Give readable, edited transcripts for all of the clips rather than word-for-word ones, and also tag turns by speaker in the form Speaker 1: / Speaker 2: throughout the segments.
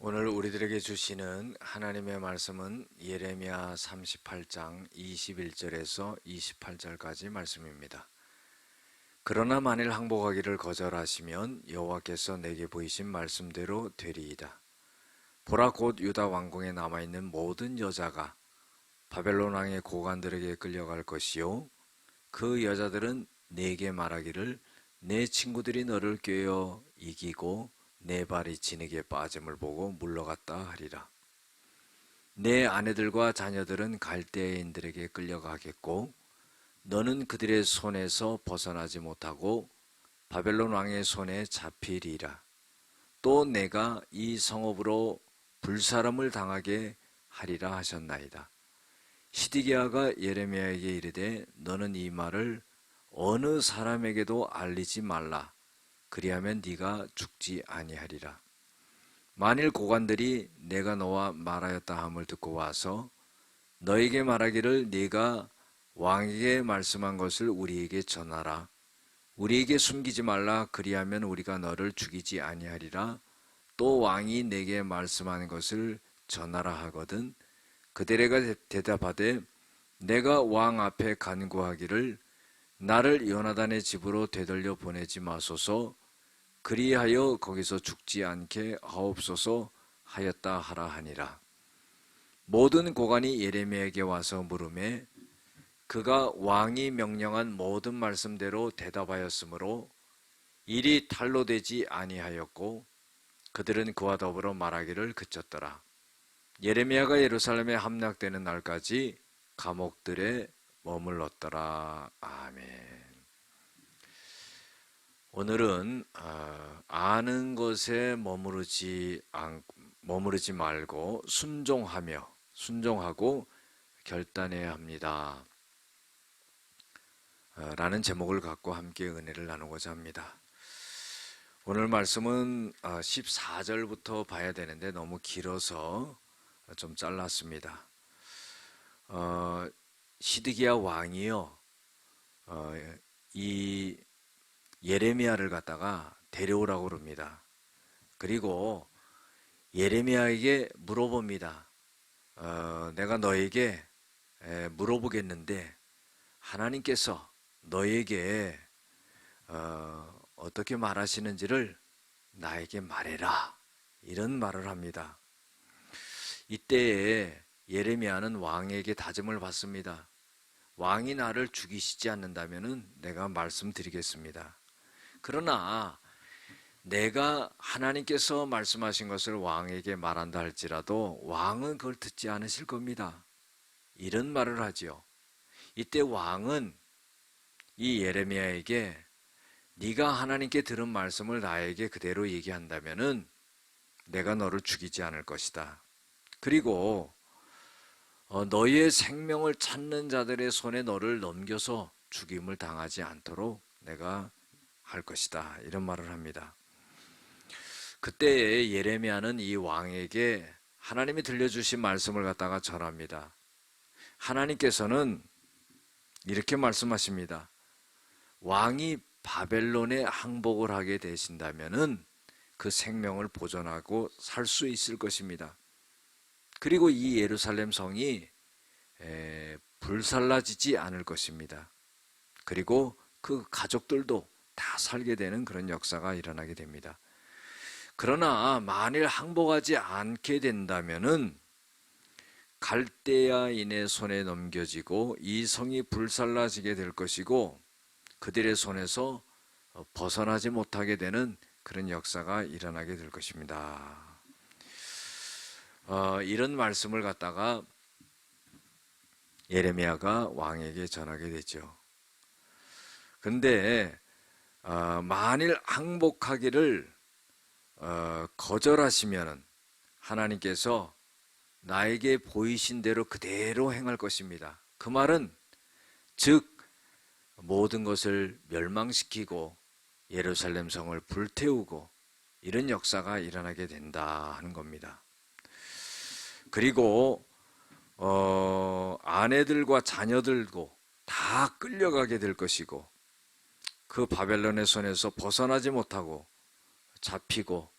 Speaker 1: 오늘 우리들에게 주시는 하나님의 말씀은 예레미야 38장 21절에서 28절까지 말씀입니다. 그러나 만일 항복하기를 거절하시면 여호와께서 내게 보이신 말씀대로 되리이다. 보라, 곧 유다 왕궁에 남아있는 모든 여자가 바벨론 왕의 고관들에게 끌려갈 것이요, 그 여자들은 내게 말하기를 내 친구들이 너를 꿰어 이기고 내 발이 진흙에 빠짐을 보고 물러갔다 하리라. 내 아내들과 자녀들은 갈대아인들에게 끌려가겠고 너는 그들의 손에서 벗어나지 못하고 바벨론 왕의 손에 잡히리라. 또 내가 이 성읍으로 불사름을 당하게 하리라 하셨나이다. 시드기야가 예레미야에게 이르되 너는 이 말을 어느 사람에게도 알리지 말라. 그리하면 네가 죽지 아니하리라. 만일 고관들이 내가 너와 말하였다 함을 듣고 와서 너에게 말하기를 네가 왕에게 말씀한 것을 우리에게 전하라. 우리에게 숨기지 말라. 그리하면 우리가 너를 죽이지 아니하리라. 또 왕이 내게 말씀한 것을 전하라 하거든 그들에게 대답하되 내가 왕 앞에 간구하기를 나를 요나단의 집으로 되돌려 보내지 마소서. 그리하여 거기서 죽지 않게 하옵소서 하였다 하라 하니라. 모든 고관이 예레미야에게 와서 물으매 그가 왕이 명령한 모든 말씀대로 대답하였으므로 일이 탈로 되지 아니하였고 그들은 그와 더불어 말하기를 그쳤더라. 예레미야가 예루살렘에 함락되는 날까지 감옥들에 머물렀더라. 아멘. 오늘은 아는 것에 머무르지 말고 순종하고 결단해야 합니다. 라는 제목을 갖고 함께 은혜를 나누고자 합니다. 오늘 말씀은 14절부터 봐야 되는데 너무 길어서 좀 잘랐습니다. 시드기야 왕이요, 이 예레미야를 갖다가 데려오라고 그럽니다. 그리고 예레미야에게 물어봅니다. 내가 너에게 물어보겠는데 하나님께서 너에게 어떻게 말하시는지를 나에게 말해라. 이런 말을 합니다. 이때에 예레미야는 왕에게 다짐을 받습니다. 왕이 나를 죽이시지 않는다면 내가 말씀드리겠습니다. 그러나 내가 하나님께서 말씀하신 것을 왕에게 말한다 할지라도 왕은 그걸 듣지 않으실 겁니다. 이런 말을 하지요. 이때 왕은 이 예레미야에게 네가 하나님께 들은 말씀을 나에게 그대로 얘기한다면은 내가 너를 죽이지 않을 것이다. 그리고 너희의 생명을 찾는 자들의 손에 너를 넘겨서 죽임을 당하지 않도록 내가 할 것이다. 이런 말을 합니다. 그때 예레미야는 이 왕에게 하나님이 들려주신 말씀을 갖다가 전합니다. 하나님께서는 이렇게 말씀하십니다. 왕이 바벨론에 항복을 하게 되신다면은 그 생명을 보존하고 살 수 있을 것입니다. 그리고 이 예루살렘 성이 불살라지지 않을 것입니다. 그리고 그 가족들도 다 살게 되는 그런 역사가 일어나게 됩니다. 그러나 만일 항복하지 않게 된다면은 갈대아인의 손에 넘겨지고 이 성이 불살라지게 될 것이고 그들의 손에서 벗어나지 못하게 되는 그런 역사가 일어나게 될 것입니다. 이런 말씀을 갖다가 예레미야가 왕에게 전하게 되죠. 근데 만일 항복하기를 거절하시면은 하나님께서 나에게 보이신 대로 그대로 행할 것입니다. 그 말은 즉 모든 것을 멸망시키고 예루살렘 성을 불태우고 이런 역사가 일어나게 된다 하는 겁니다. 그리고 아내들과 자녀들도 다 끌려가게 될 것이고 그 바벨론의 손에서 벗어나지 못하고 잡히고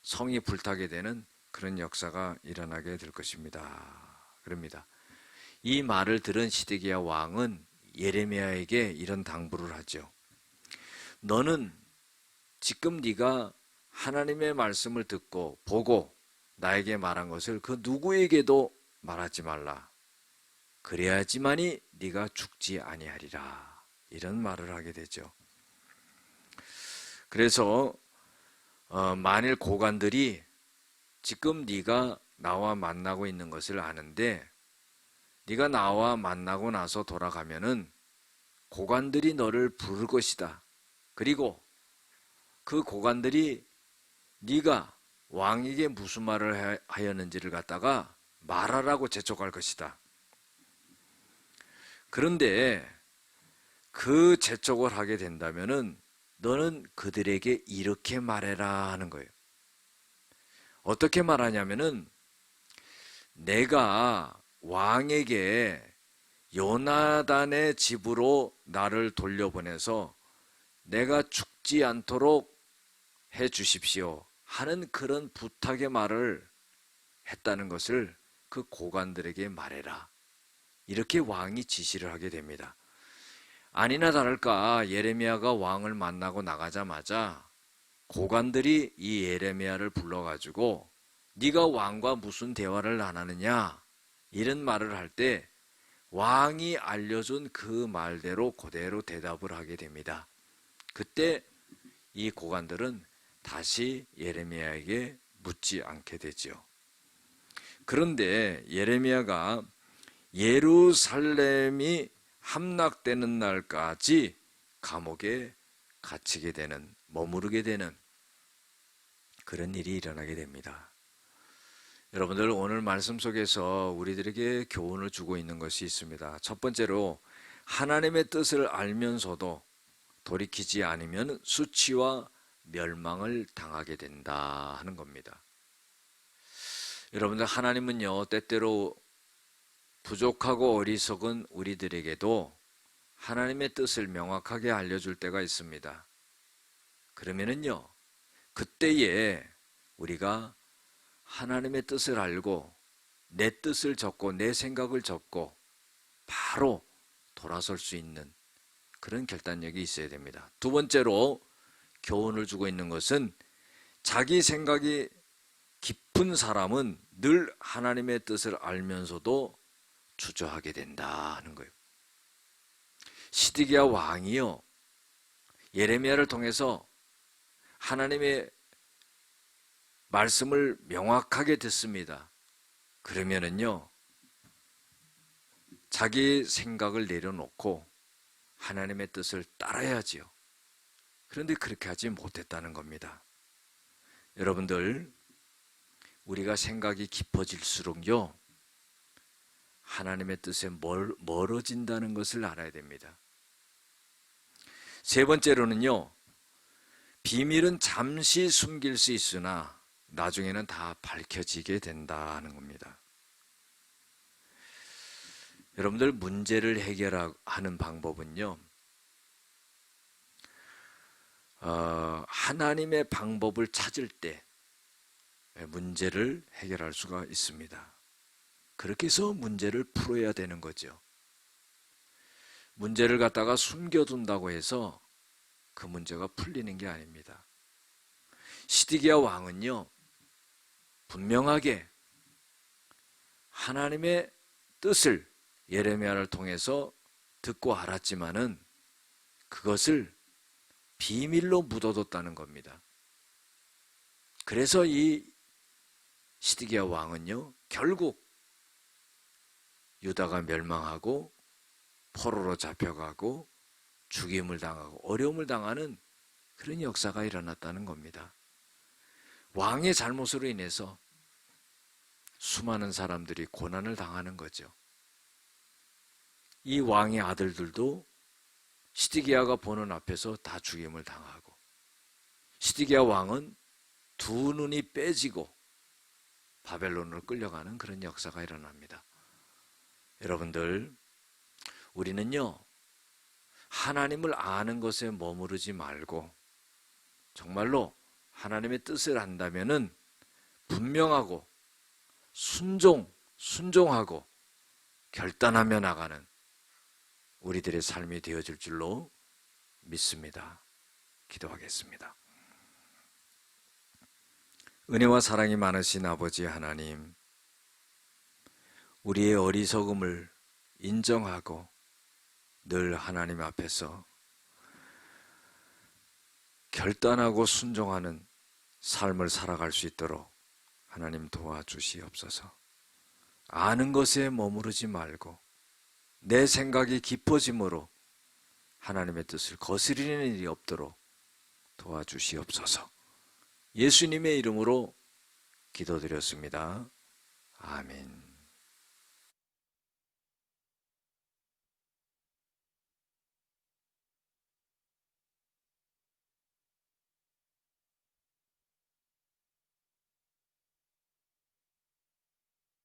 Speaker 1: 성이 불타게 되는 그런 역사가 일어나게 될 것입니다. 그럽니다. 이 말을 들은 시드기야 왕은 예레미야에게 이런 당부를 하죠. 너는 지금 네가 하나님의 말씀을 듣고 보고 나에게 말한 것을 그 누구에게도 말하지 말라. 그래야지만이 네가 죽지 아니하리라. 이런 말을 하게 되죠. 그래서 만일 고관들이 지금 네가 나와 만나고 있는 것을 아는데 네가 나와 만나고 나서 돌아가면은 고관들이 너를 부를 것이다. 그리고 그 고관들이 네가 왕에게 무슨 말을 하였는지를 갖다가 말하라고 재촉할 것이다. 그런데 그 재촉을 하게 된다면은 너는 그들에게 이렇게 말해라 하는 거예요. 어떻게 말하냐면은 내가 왕에게 요나단의 집으로 나를 돌려보내서 내가 죽지 않도록 해 주십시오 하는 그런 부탁의 말을 했다는 것을 그 고관들에게 말해라. 이렇게 왕이 지시를 하게 됩니다. 아니나 다를까 예레미야가 왕을 만나고 나가자마자 고관들이 이 예레미야를 불러가지고 네가 왕과 무슨 대화를 안 하느냐 이런 말을 할 때 왕이 알려준 그 말대로 그대로 대답을 하게 됩니다. 그때 이 고관들은 다시 예레미야에게 묻지 않게 되죠. 그런데 예레미야가 예루살렘이 함락되는 날까지 감옥에 갇히게 되는, 머무르게 되는 그런 일이 일어나게 됩니다. 여러분들 오늘 말씀 속에서 우리들에게 교훈을 주고 있는 것이 있습니다. 첫 번째로 하나님의 뜻을 알면서도 돌이키지 않으면 수치와 멸망을 당하게 된다 하는 겁니다. 여러분들 하나님은요 때때로 부족하고 어리석은 우리들에게도 하나님의 뜻을 명확하게 알려줄 때가 있습니다. 그러면은요 그때에 우리가 하나님의 뜻을 알고 내 뜻을 적고 내 생각을 적고 바로 돌아설 수 있는 그런 결단력이 있어야 됩니다. 두 번째로 교훈을 주고 있는 것은 자기 생각이 깊은 사람은 늘 하나님의 뜻을 알면서도 주저하게 된다 하는 거예요. 시드기야 왕이요 예레미야를 통해서 하나님의 말씀을 명확하게 듣습니다. 그러면은요 자기 생각을 내려놓고 하나님의 뜻을 따라야지요. 그런데 그렇게 하지 못했다는 겁니다. 여러분들 우리가 생각이 깊어질수록요 하나님의 뜻에 멀어진다는 것을 알아야 됩니다. 세 번째로는요 비밀은 잠시 숨길 수 있으나 나중에는 다 밝혀지게 된다는 겁니다. 여러분들 문제를 해결하는 방법은요 하나님의 방법을 찾을 때 문제를 해결할 수가 있습니다. 그렇게 해서 문제를 풀어야 되는 거죠. 문제를 갖다가 숨겨둔다고 해서 그 문제가 풀리는 게 아닙니다. 시드기야 왕은요 분명하게 하나님의 뜻을 예레미야를 통해서 듣고 알았지만은 그것을 비밀로 묻어뒀다는 겁니다. 그래서 이 시드기야 왕은요 결국 유다가 멸망하고 포로로 잡혀가고 죽임을 당하고 어려움을 당하는 그런 역사가 일어났다는 겁니다. 왕의 잘못으로 인해서 수많은 사람들이 고난을 당하는 거죠. 이 왕의 아들들도 시드기야가 보는 앞에서 다 죽임을 당하고 시드기야 왕은 두 눈이 빼지고 바벨론으로 끌려가는 그런 역사가 일어납니다. 여러분들 우리는요 하나님을 아는 것에 머무르지 말고 정말로 하나님의 뜻을 안다면은 분명하고 순종하고 결단하며 나가는 우리들의 삶이 되어질 줄로 믿습니다. 기도하겠습니다. 은혜와 사랑이 많으신 아버지 하나님, 우리의 어리석음을 인정하고 늘 하나님 앞에서 결단하고 순종하는 삶을 살아갈 수 있도록 하나님 도와주시옵소서. 아는 것에 머무르지 말고 내 생각이 깊어짐으로 하나님의 뜻을 거스리는 일이 없도록 도와주시옵소서. 예수님의 이름으로 기도드렸습니다. 아멘.